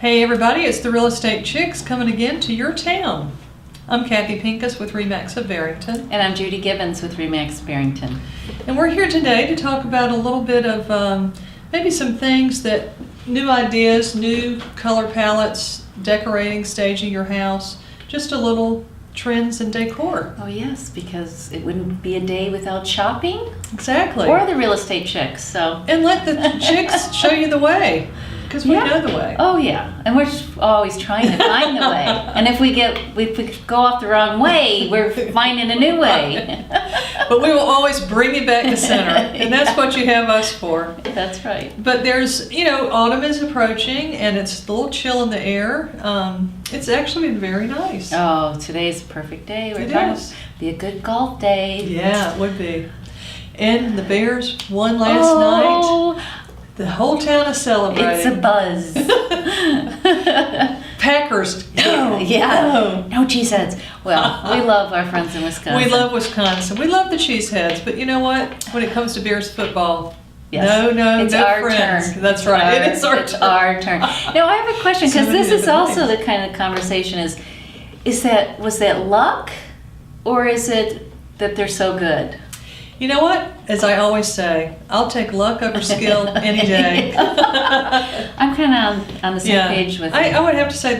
Hey everybody, it's the Real Estate Chicks coming again to your town. I'm Kathy Pincus with RE/MAX of Barrington. And I'm Judy Gibbons with RE/MAX Barrington. And we're here today to talk about a little bit of maybe some things that, new ideas, new color palettes, decorating, staging your house, just a little trends and decor. Oh yes, because it wouldn't be a day without shopping. Exactly. Or the real estate chicks, so. And let the chicks show you the way. Because we know the way. Oh yeah, and we're always trying to find the way. And if we go off the wrong way, we're finding a new way. But we will always bring you back to center, and that's what you have us for. That's right. But there's, autumn is approaching, and it's a little chill in the air. It's actually been very nice. Oh, today's a perfect day. We're talking to be a good golf day. Yeah, it would be. And the Bears won last night. The whole town is celebrating. It's a buzz. Packers. No cheeseheads. Well, we love our friends in Wisconsin. We love Wisconsin. We love the cheeseheads. But you know what? When it comes to Bears football, yes. It's no our friends. Turn. That's right. It's our turn. Now I have a question, because this is also the kind of conversation was that luck, or is it that they're so good? You know what? As I always say, I'll take luck over skill any day. I'm kind of on the same page with you. I would have to say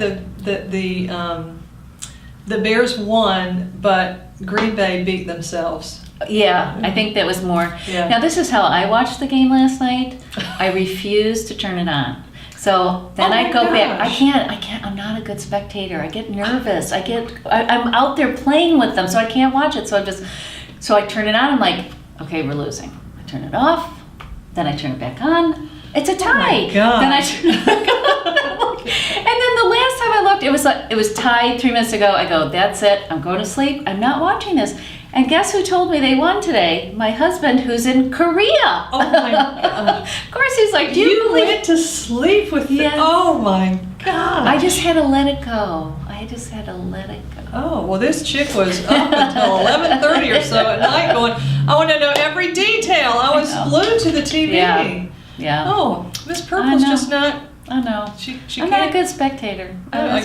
the Bears won, but Green Bay beat themselves. Yeah, I think that was more. Yeah. Now this is how I watched the game last night. I refused to turn it on. So then I go back. I can't. I'm not a good spectator. I get nervous. I'm out there playing with them, so I can't watch it. So I turn it on. I'm like, okay, we're losing. I turn it off. Then I turn it back on. It's a tie. Oh my God. Then I turn it back on. And then the last time I looked, it was tied 3 minutes ago. I go, that's it. I'm going to sleep. I'm not watching this. And guess who told me they won today? My husband, who's in Korea. Oh my God. Of course, he's like, do you believe went to sleep with Yes. Oh my God. I just had to let it go. Oh, well, this chick was up until 11:30 or so at night going, I want to know every detail. I was glued to the TV. Yeah. Oh, Miss Purple's just not. I know. She I'm can't. not a good spectator. I'll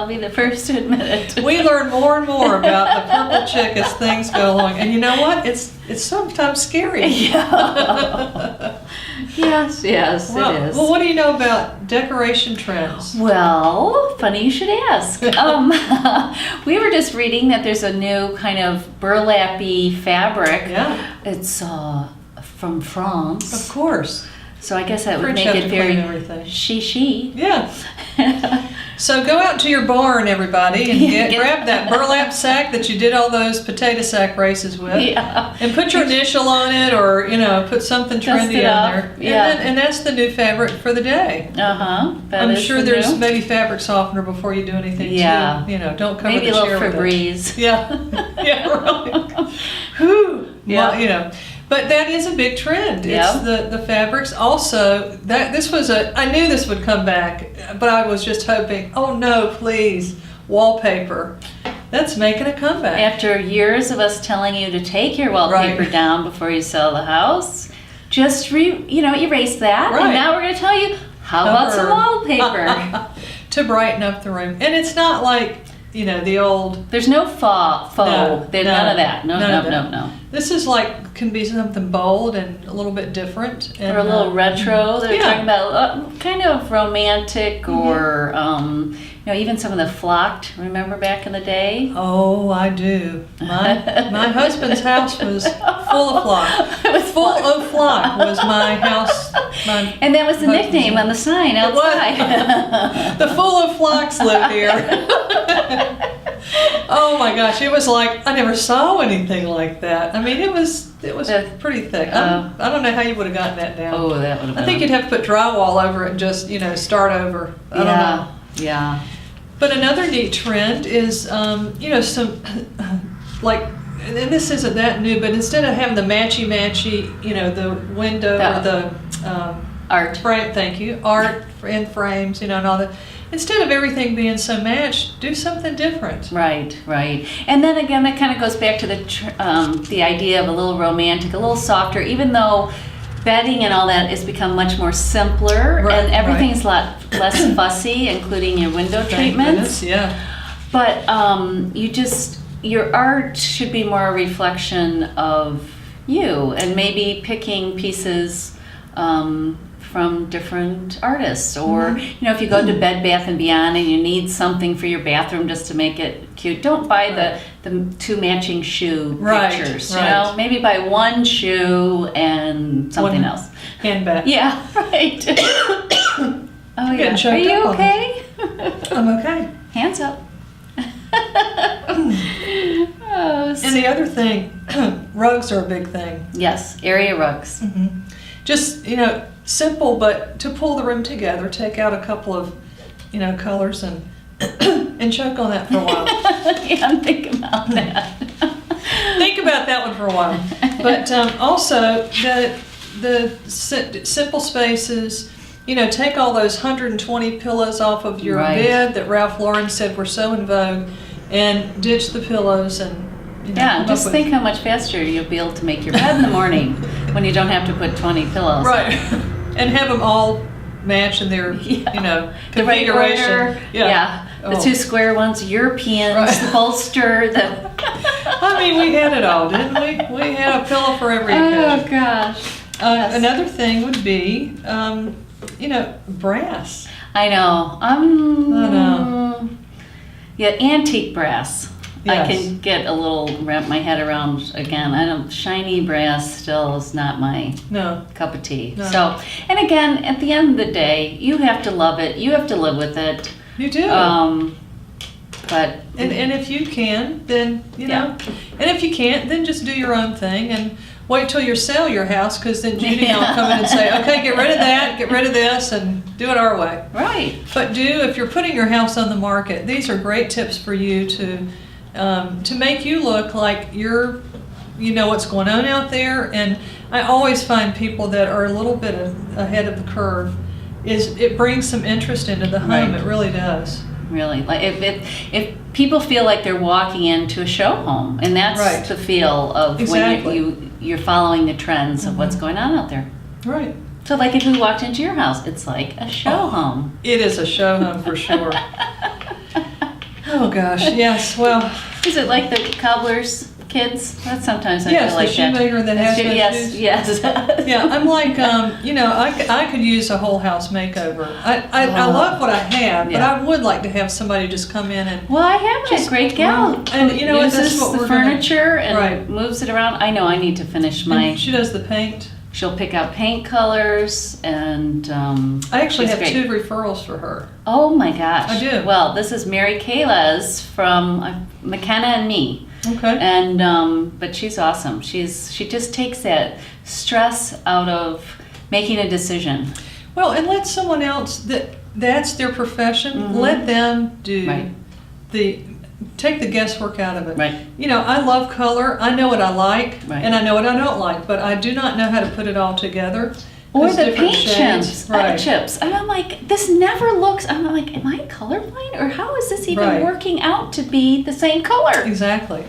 be the first to admit it. We learn more and more about the purple chick as things go along. And you know what? It's sometimes scary. Yeah. Yes, Well, it is. Well, what do you know about decoration trends? Well, funny you should ask. We were just reading that there's a new kind of burlap-y fabric. Yeah. It's from France. Of course. So I guess that would French make have it to very clean everything. she. Yeah. So go out to your barn, everybody, and grab that burlap sack that you did all those potato sack races with. Yeah. And put your initial on it, or put something Dust trendy it on up. there. Yeah. And that's the new fabric for the day. I'm sure there's maybe fabric softener before you do anything. Yeah. Too. Don't cover maybe the chair with it. Maybe a little Febreze. Yeah. Yeah. Right. Whew. Yeah. Well, But that is a big trend. Yeah. It's the fabrics. Also, I knew this would come back, but I was just hoping, oh no, please, wallpaper. That's making a comeback. After years of us telling you to take your wallpaper down before you sell the house, just erase that. Right. And now we're going to tell you, how about some wallpaper? To brighten up the room. And it's not like, the old... There's no faux. None of that. No. This is can be something bold and a little bit different. And, or a little retro. They're yeah. talking about kind of romantic, or even some of the flocked. Remember back in the day? Oh, I do. My husband's house was full of flock. It was full of flock was my house. And that was the nickname on the sign outside. The full of flocks live here. Oh my gosh, it was like I never saw anything like that. I mean, it was pretty thick. I don't know how you would have gotten that down. Oh, that would have been. I think you'd have to put drywall over it and just start over. I don't know. Yeah. But another neat trend is some and this isn't that new, but instead of having the matchy, the window or the art frame, thank you, art in frames, and all that. Instead of everything being so matched, do something different. Right. And then again, that kind of goes back to the idea of a little romantic, a little softer, even though bedding and all that has become much more simpler, Right, and everything's a lot less fussy, including your window Thank treatments. goodness, yeah. But your art should be more a reflection of you, and maybe picking pieces from different artists, or Mm-hmm. if you go to Bed Bath and Beyond and you need something for your bathroom just to make it cute, don't buy the two matching shoe Right, pictures. right. Maybe buy one shoe and something One else. handbag. Yeah, right. Oh yeah. getting Are choked you up on okay? I'm okay. Hands up. Oh, And the other thing, rugs are a big thing. yes, area rugs. Just, simple, but to pull the room together, take out a couple of, colors and and choke on that for a while. Yeah, I'm thinking about that. Think about that one for a while. But also the simple spaces, take all those 120 pillows off of your Right. bed that Ralph Lauren said were so in vogue, and ditch the pillows and Yeah, come just up think how much faster you'll be able to make your bed in the morning when you don't have to put 20 pillows. right, and have them all match in their The right configuration. order. Yeah. The Oh. two square ones, Europeans, Right. the bolster, the. I mean, we had it all, didn't we? We had a pillow for every Oh occasion. gosh. Yes. Another thing would be, brass. I know. I know. Yeah, antique brass. I Yes. can get a little wrap my head around again. I don't. Shiny brass still is not my No, cup of tea. No. So, and again, at the end of the day, you have to love it. You have to live with it. you do. But And if you can, then, Yeah. and if you can't, then just do your own thing and wait till you sell your house, because then Judy and I'll come in and say, okay, get rid of that, get rid of this, and do it our way. right. But if you're putting your house on the market, these are great tips for you to make you look like you know what's going on out there. And I always find people that are a little bit ahead of the curve. It brings some interest into the home. Right. It really does. Really, like if people feel like they're walking into a show home, and that's Right. the feel of Exactly. when you're following the trends of what's going on out there. Right. So, like if we walked into your house, it's like a show home. It is a show home for sure. Oh gosh, yes. Well, Is it like the cobbler's kids? That's sometimes I yes, feel like the shoemaker that has no yes, shoes. yes. Yeah, I'm like, I could use a whole house makeover. I love what I have, but Yeah. I would like to have somebody just come in and Well, I have Just a great gal and who you know what, that's uses what the we're gonna- furniture and Right. moves it around. I know I need to finish my. and she does the paint. She'll pick out paint colors and. I actually she's have great. 2 referrals for her. Oh my gosh. I do. Well, this is Mary Kayla's from McKenna and me. Okay. And but she's awesome. She just takes that stress out of making a decision. Well, and let someone else that's their profession. Let them do Right. take the guesswork out of it. Right. I love color. I know what I like, Right. and I know what I don't like, but I do not know how to put it all together. Or 'Cause the different paint shades. chips. And I'm like, this never looks. I'm like, am I colorblind, or how is this even Right. working out to be the same color? Exactly.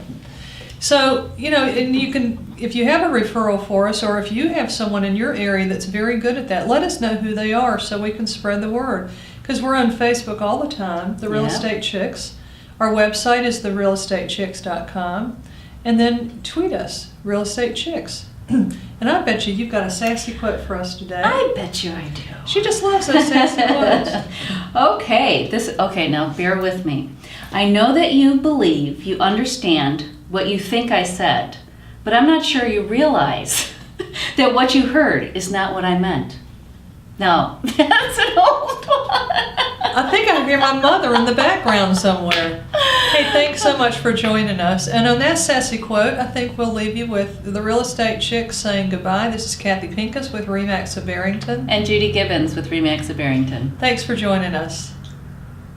So, and you can, if you have a referral for us, or if you have someone in your area that's very good at that, let us know who they are so we can spread the word. Because we're on Facebook all the time, The Real Yeah. Estate Chics. Our website is therealestatechics.com. And then tweet us, Real Estate Chics. And I bet you've got a sassy quote for us today. I bet you I do. She just loves those sassy quotes. Okay, now bear with me. I know that you believe you understand what you think I said, but I'm not sure you realize that what you heard is not what I meant. No, that's an old one. I think I hear my mother in the background somewhere. Hey, thanks so much for joining us. And on that sassy quote, I think we'll leave you with the Real Estate Chick saying goodbye. This is Kathy Pincus with Remax of Barrington. And Judy Gibbons with Remax of Barrington. Thanks for joining us.